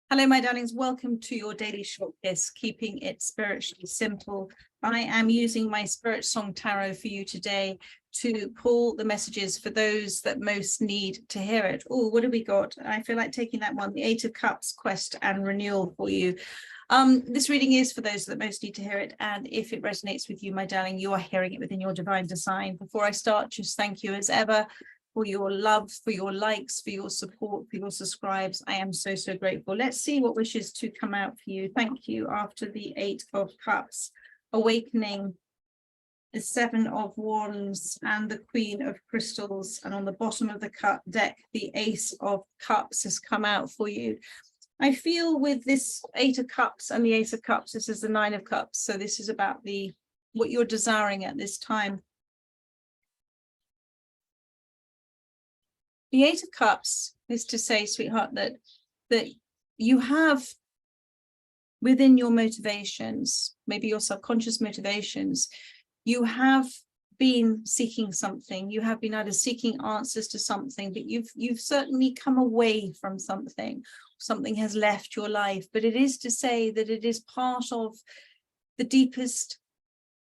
Hello, my darlings. Welcome to your daily short kiss, keeping it spiritually simple. I am using my Spirit Song Tarot for you today to pull the messages for those that most need to hear it. Oh, what have we got? I feel like taking that one, the Eight of Cups, Quest and Renewal for you. This reading is for those that most need to hear it. And if it resonates with you, my darling, you are hearing it within your divine design. Before I start, just thank you as ever for your love, for your likes, for your support, for your subscribes. I am so, so grateful. Let's see what wishes to come out for you. Thank you. After the Eight of Cups, Awakening, the Seven of Wands, and the Queen of Crystals. And on the bottom of the deck, the Ace of Cups has come out for you. I feel with this Eight of Cups and the Ace of Cups, this is the Nine of Cups. So this is about what you're desiring at this time. The Eight of Cups is to say, sweetheart, that you have within your motivations, maybe your subconscious motivations, you have been seeking something. You have been either seeking answers to something, but you've certainly come away from something. Something has left your life, but it is to say that it is part of the deepest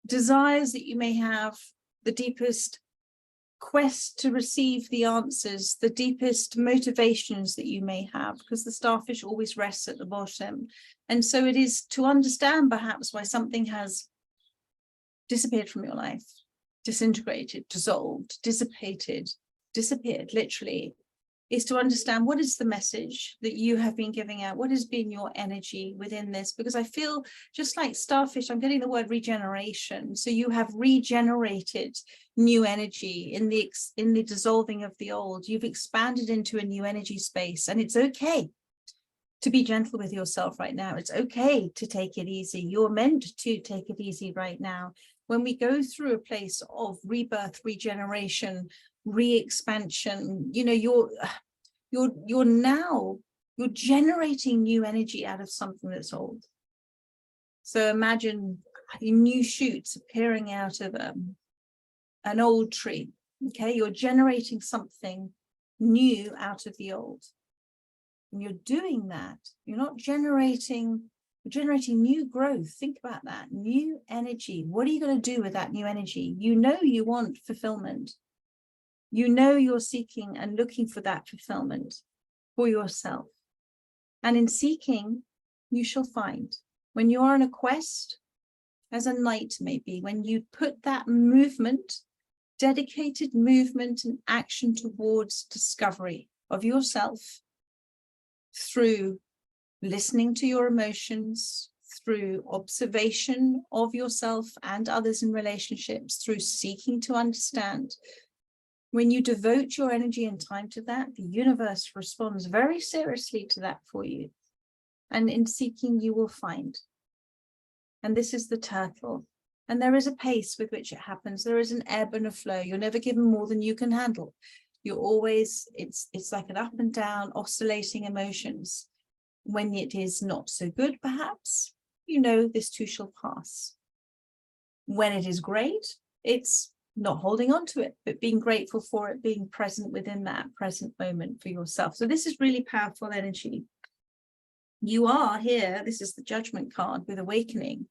desires that you may have, the deepest quest to receive the answers, the deepest motivations that you may have, because the starfish always rests at the bottom. And so it is to understand perhaps why something has disappeared from your life, disintegrated, dissolved, dissipated, disappeared, literally, is to understand what is the message that you have been giving out, what has been your energy within this, because I feel just like starfish, I'm getting the word regeneration. So you have regenerated new energy in the dissolving of the old. You've expanded into a new energy space, and it's okay to be gentle with yourself right now. It's okay to take it easy. You're meant to take it easy right now. When we go through a place of rebirth, regeneration, re-expansion, you know, you're generating new energy out of something that's old. So imagine new shoots appearing out of an old tree. Okay, you're generating something new out of the old. And you're doing that. You're not generating, you're generating new growth. Think about that. New energy. What are you going to do with that new energy? You know you want fulfillment. You know you're seeking and looking for that fulfillment for yourself. And in seeking, you shall find. When you're on a quest, as a knight maybe, when you put that movement, dedicated movement and action towards discovery of yourself through listening to your emotions, through observation of yourself and others in relationships, through seeking to understand. When you devote your energy and time to that, the universe responds very seriously to that for you. And in seeking, you will find. And this is the turtle. And there is a pace with which it happens. There is an ebb and a flow. You're never given more than you can handle. You're always, it's like an up and down, oscillating emotions. When it is not so good, perhaps, you know, this too shall pass. When it is great, it's not holding on to it, but being grateful for it, being present within that present moment for yourself. So this is really powerful energy. You are here, this is the Judgment card with Awakening.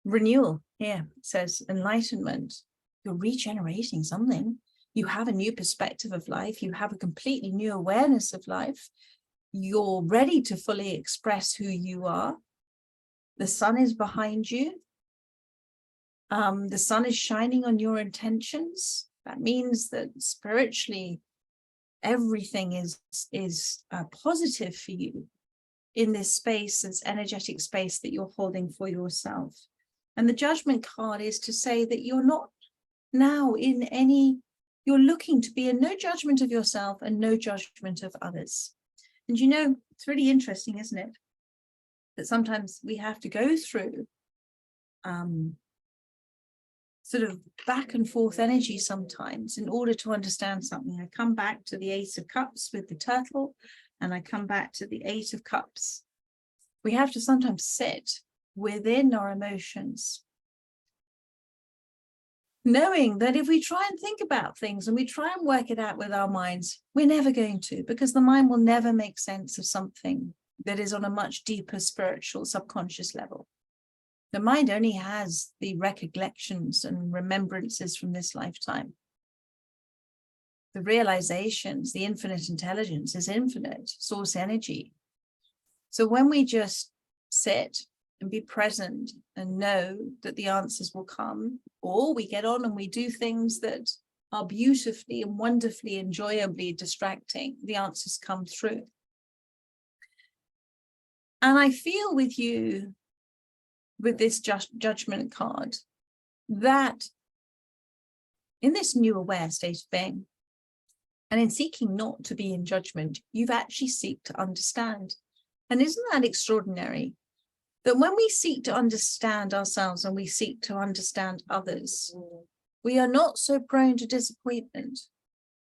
Renewal, here it says enlightenment. You're regenerating something. You have a new perspective of life. You have a completely new awareness of life. You're ready to fully express who you are. The sun is behind you. The sun is shining on your intentions. That means that spiritually, everything is positive for you in this space, this energetic space that you're holding for yourself. And the Judgment card is to say that you're not now in any, you're looking to be in no judgment of yourself and no judgment of others. And you know, it's really interesting, isn't it? That sometimes we have to go through sort of back and forth energy sometimes in order to understand something. I come back to the Ace of Cups with the turtle, and I come back to the Eight of Cups. We have to sometimes sit within our emotions knowing that if we try and think about things and we try and work it out with our minds, we're never going to, because the mind will never make sense of something that is on a much deeper spiritual subconscious level. The mind only has the recollections and remembrances from this lifetime. The realizations, the infinite intelligence is infinite source energy. So when we just sit and be present and know that the answers will come, or we get on and we do things that are beautifully and wonderfully, enjoyably distracting, the answers come through. And I feel with you, with this judgment card, that in this new aware state of being, and in seeking not to be in judgment, you've actually seek to understand. And isn't that extraordinary? That when we seek to understand ourselves and we seek to understand others, we are not so prone to disappointment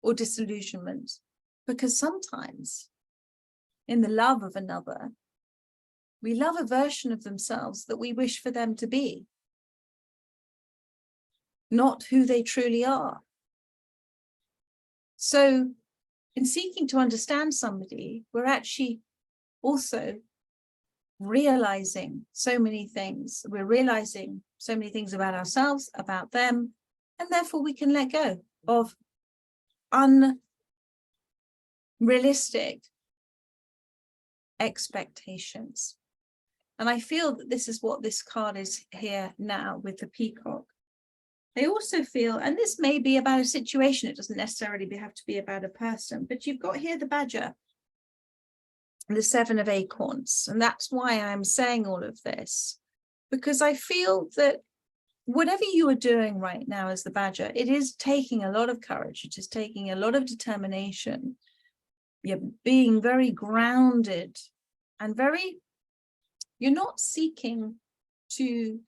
or disillusionment, because sometimes in the love of another, we love a version of themselves that we wish for them to be, not who they truly are. So in seeking to understand somebody, we're actually also realizing so many things. We're realizing so many things about ourselves, about them, and therefore we can let go of unrealistic expectations. And I feel that this is what this card is here now with the peacock. I also feel, and this may be about a situation, it doesn't necessarily have to be about a person, but you've got here the badger, the 7 of acorns. And that's why I'm saying all of this, because I feel that whatever you are doing right now as the badger, it is taking a lot of courage. It is taking a lot of determination. You're being very grounded and you're not seeking to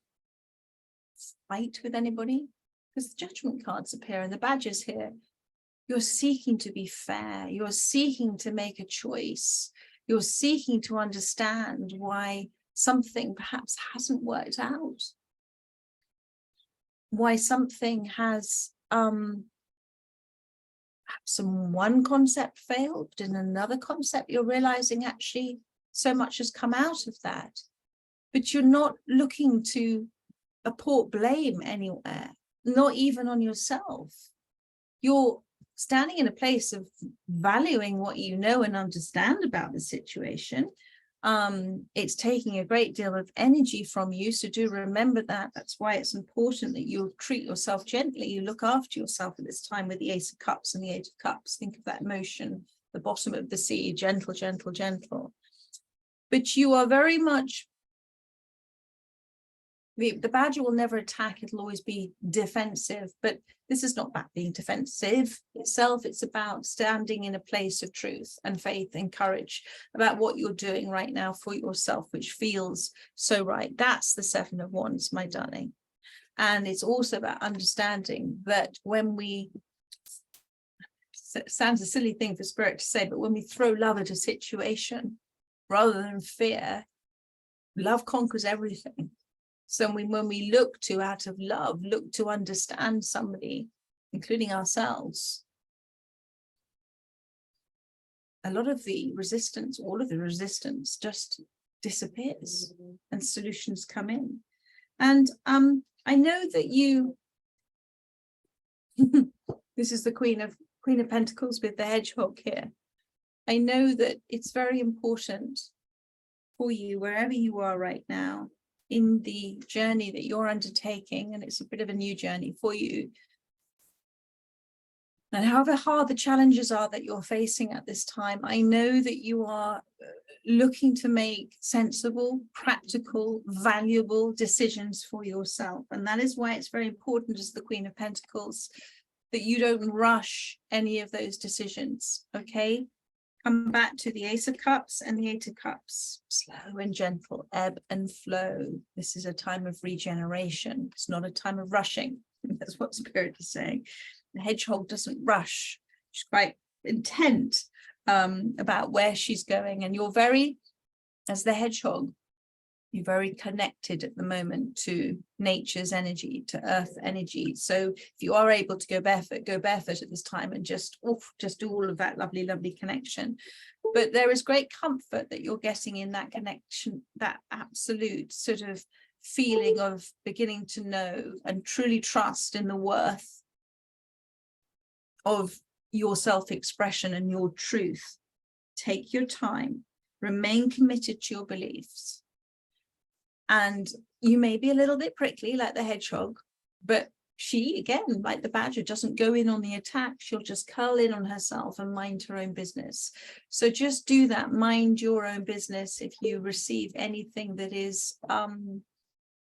fight with anybody, because the judgment cards appear and the badger's here. You're seeking to be fair. You're seeking to make a choice. You're seeking to understand why something perhaps hasn't worked out. Why something has, perhaps in one concept failed, but in another concept you're realizing actually so much has come out of that. But you're not looking to apport blame anywhere, not even on yourself. You're standing in a place of valuing what you know and understand about the situation. It's taking a great deal of energy from you, so do remember that. That's why it's important that you treat yourself gently. You look after yourself at this time with the Ace of Cups and the 8 of Cups. Think of that motion, the bottom of the sea, gentle, gentle, gentle. But you are very much, the badger will never attack, it'll always be defensive, but this is not about being defensive itself. It's about standing in a place of truth and faith and courage about what you're doing right now for yourself, which feels so right. That's the 7 of Wands, my darling. And it's also about understanding that when we, it sounds a silly thing for spirit to say, but when we throw love at a situation rather than fear, love conquers everything. So when we look to, out of love, look to understand somebody, including ourselves, a lot of the resistance, all of the resistance just disappears and solutions come in. And I know that you, this is the Queen of Pentacles with the hedgehog here. I know that it's very important for you, wherever you are right now, in the journey that you're undertaking, and it's a bit of a new journey for you. And however hard the challenges are that you're facing at this time, I know that you are looking to make sensible, practical, valuable decisions for yourself. And that is why it's very important, as the Queen of Pentacles, that you don't rush any of those decisions, okay? Come back to the Ace of Cups and the 8 of Cups. Slow and gentle, ebb and flow. This is a time of regeneration. It's not a time of rushing. That's what Spirit is saying. The hedgehog doesn't rush. She's quite intent about where she's going. And you're very, as the hedgehog, You're very connected at the moment to nature's energy, to earth energy. So if you are able to go barefoot at this time and just do all of that lovely, lovely connection. But there is great comfort that you're getting in that connection, that absolute sort of feeling of beginning to know and truly trust in the worth of your self-expression and your truth. Take your time, remain committed to your beliefs. And you may be a little bit prickly like the hedgehog, but she, again, like the badger, doesn't go in on the attack. She'll just curl in on herself and mind her own business. So just do that, mind your own business. If you receive anything that is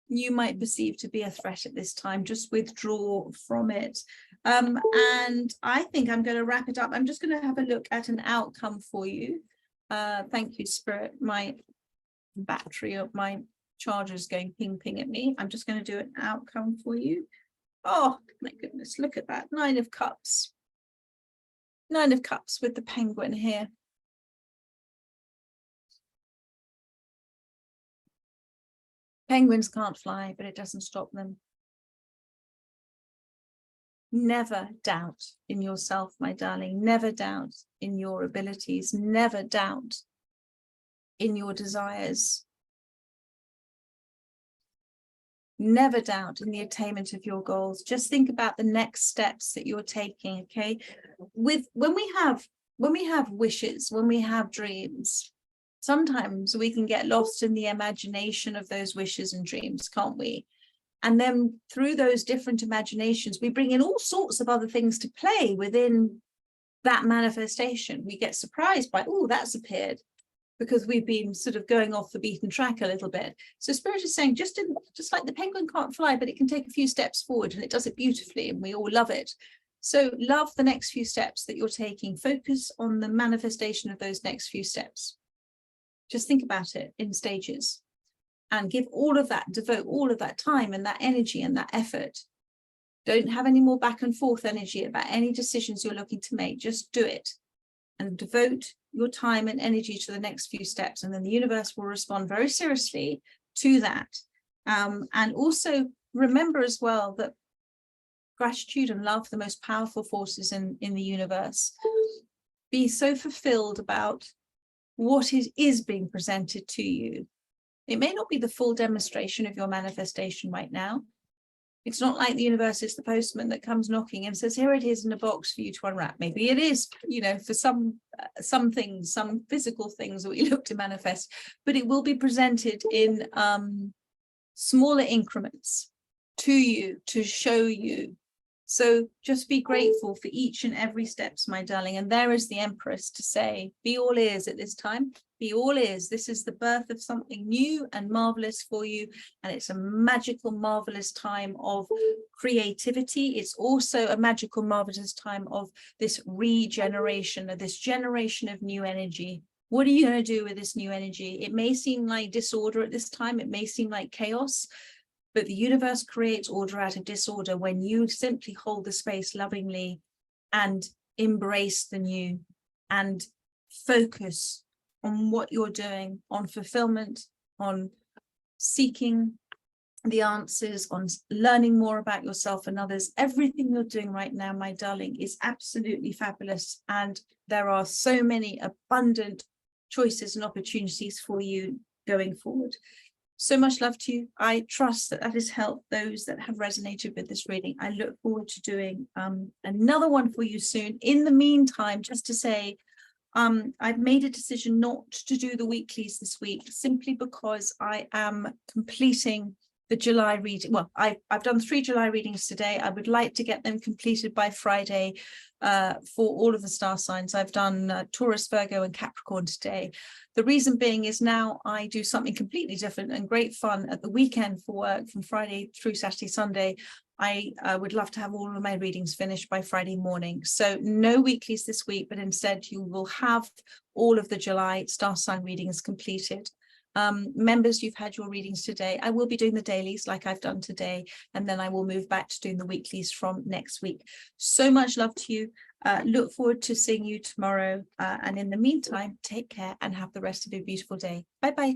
you might perceive to be a threat at this time, just withdraw from it. And I think I'm going to wrap it up. I'm just going to have a look at an outcome for you. Thank you, Spirit. My battery of my charger's going ping at me. I'm just going to do an outcome for you. Oh my goodness, look at that. 9 of Cups. 9 of Cups with the penguin here. Penguins can't fly, but it doesn't stop them. Never doubt in yourself, my darling. Never doubt in your abilities. Never doubt in your desires. Never doubt in the attainment of your goals. Just think about the next steps that you're taking, okay? When we have wishes, when we have dreams, sometimes we can get lost in the imagination of those wishes and dreams, can't we? And then through those different imaginations, we bring in all sorts of other things to play within that manifestation. We get surprised by, oh, that's appeared, because we've been sort of going off the beaten track a little bit. So Spirit is saying, just like the penguin can't fly, but it can take a few steps forward, and it does it beautifully, and we all love it. So love the next few steps that you're taking. Focus on the manifestation of those next few steps. Just think about it in stages, and give all of that, devote all of that time and that energy and that effort. Don't have any more back and forth energy about any decisions you're looking to make. Just do it and devote your time and energy to the next few steps, and then the universe will respond very seriously to that. And also remember as well that gratitude and love, the most powerful forces in the universe. Be so fulfilled about what is being presented to you. It may not be the full demonstration of your manifestation right now. It's not like the universe is the postman that comes knocking and says, here it is in a box for you to unwrap. Maybe it is, you know, for some things, some physical things that we look to manifest, but it will be presented in smaller increments to you, to show you. So just be grateful for each and every steps, my darling. And there is the Empress to say, be all ears at this time. Be all ears. This is the birth of something new and marvelous for you. And it's a magical, marvelous time of creativity. It's also a magical, marvelous time of this regeneration, of this generation of new energy. What are you going to do with this new energy? It may seem like disorder at this time. It may seem like chaos. But the universe creates order out of disorder when you simply hold the space lovingly and embrace the new and focus on what you're doing, on fulfillment, on seeking the answers, on learning more about yourself and others. Everything you're doing right now, my darling, is absolutely fabulous. And there are so many abundant choices and opportunities for you going forward. So much love to you. I trust that has helped those that have resonated with this reading. I look forward to doing another one for you soon. In the meantime, just to say, I've made a decision not to do the weeklies this week, simply because I am completing the July reading. Well, I've done 3 July readings today. I would like to get them completed by Friday for all of the star signs. I've done Taurus, Virgo and Capricorn today. The reason being is now I do something completely different and great fun at the weekend for work from Friday through Saturday, Sunday. I would love to have all of my readings finished by Friday morning. So no weeklies this week, but instead you will have all of the July star sign readings completed. Members, you've had your readings today. I will be doing the dailies like I've done today, and then I will move back to doing the weeklies from next week. So much love to you. Look forward to seeing you tomorrow. And in the meantime, take care and have the rest of a beautiful day. Bye-bye.